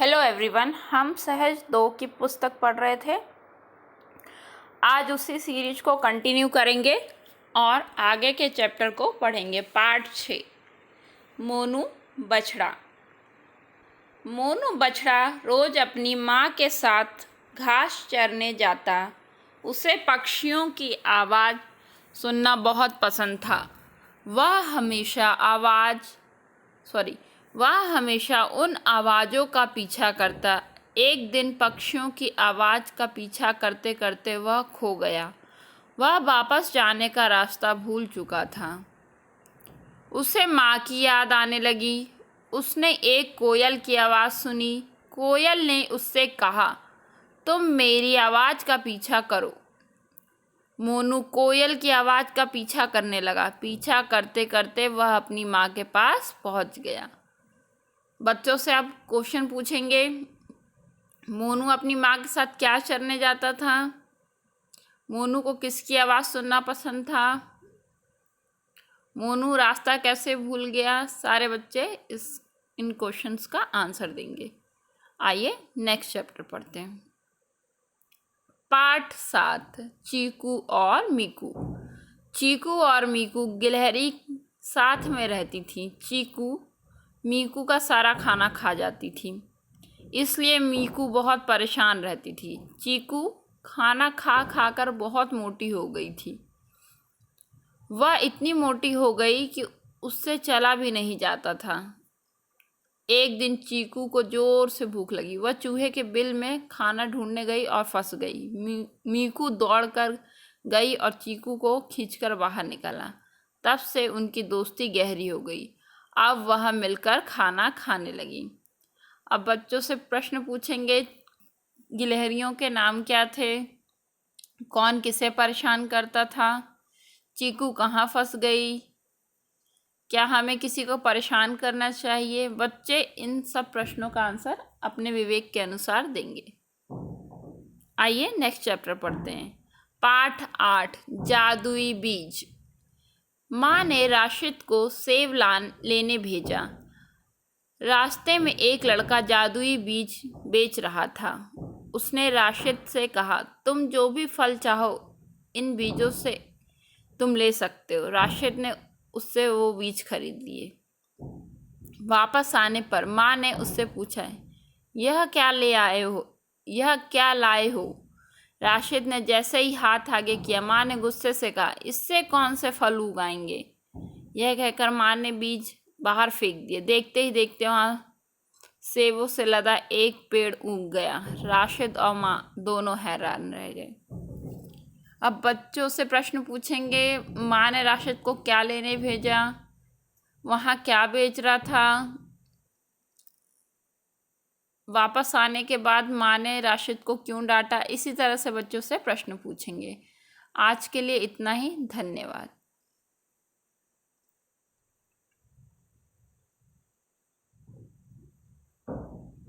Hello everyone, हम सहज 2 की पुस्तक पढ़ रहे थे। आज उसी सीरीज को कंटिन्यू करेंगे और आगे के चैप्टर को पढ़ेंगे। पार्ट 6, मोनू बछड़ा। मोनू बछड़ा रोज अपनी माँ के साथ घास चरने जाता। उसे पक्षियों की आवाज़ सुनना बहुत पसंद था। वह हमेशा उन आवाज़ों का पीछा करता। एक दिन पक्षियों की आवाज़ का पीछा करते करते वह खो गया। वह वापस जाने का रास्ता भूल चुका था। उसे माँ की याद आने लगी। उसने एक कोयल की आवाज़ सुनी। कोयल ने उससे कहा, तुम मेरी आवाज़ का पीछा करो। मोनू कोयल की आवाज़ का पीछा करने लगा। पीछा करते करते वह अपनी माँ के पास पहुँच गया। बच्चों से अब क्वेश्चन पूछेंगे। मोनू अपनी माँ के साथ क्या चरने जाता था? मोनू को किसकी आवाज़ सुनना पसंद था? मोनू रास्ता कैसे भूल गया? सारे बच्चे इन क्वेश्चंस का आंसर देंगे। आइए नेक्स्ट चैप्टर पढ़ते हैं। पार्ट 7, चीकू और मीकू। चीकू और मीकू गिलहरी साथ में रहती थी। चीकू मीकू का सारा खाना खा जाती थी, इसलिए मीकू बहुत परेशान रहती थी। चीकू खाना खा खा कर बहुत मोटी हो गई थी। वह इतनी मोटी हो गई कि उससे चला भी नहीं जाता था। एक दिन चीकू को ज़ोर से भूख लगी। वह चूहे के बिल में खाना ढूंढने गई और फंस गई। मीकू दौड़ कर गई और चीकू को खींचकर बाहर निकाला। तब से उनकी दोस्ती गहरी हो गई। अब वह मिलकर खाना खाने लगी। अब बच्चों से प्रश्न पूछेंगे। गिलहरियों के नाम क्या थे? कौन किसे परेशान करता था? चीकू कहाँ फंस गई? क्या हमें किसी को परेशान करना चाहिए? बच्चे इन सब प्रश्नों का आंसर अपने विवेक के अनुसार देंगे। आइए नेक्स्ट चैप्टर पढ़ते हैं। पाठ 8, जादुई बीज। माँ ने राशिद को सेब लेने भेजा। रास्ते में एक लड़का जादुई बीज बेच रहा था। उसने राशिद से कहा, तुम जो भी फल चाहो इन बीजों से तुम ले सकते हो। राशिद ने उससे वो बीज खरीद लिए। वापस आने पर माँ ने उससे पूछा, यह क्या लाए हो? राशिद ने जैसे ही हाथ आगे किया, माँ ने गुस्से से कहा, इससे कौन से फल उगाएंगे? यह कहकर माँ ने बीज बाहर फेंक दिए। देखते ही देखते वहाँ सेबों से लदा एक पेड़ उग गया। राशिद और माँ दोनों हैरान रह गए। अब बच्चों से प्रश्न पूछेंगे। माँ ने राशिद को क्या लेने भेजा? वहाँ क्या बेच रहा था? वापस आने के बाद माँ ने राशिद को क्यों डांटा? इसी तरह से बच्चों से प्रश्न पूछेंगे। आज के लिए इतना ही। धन्यवाद।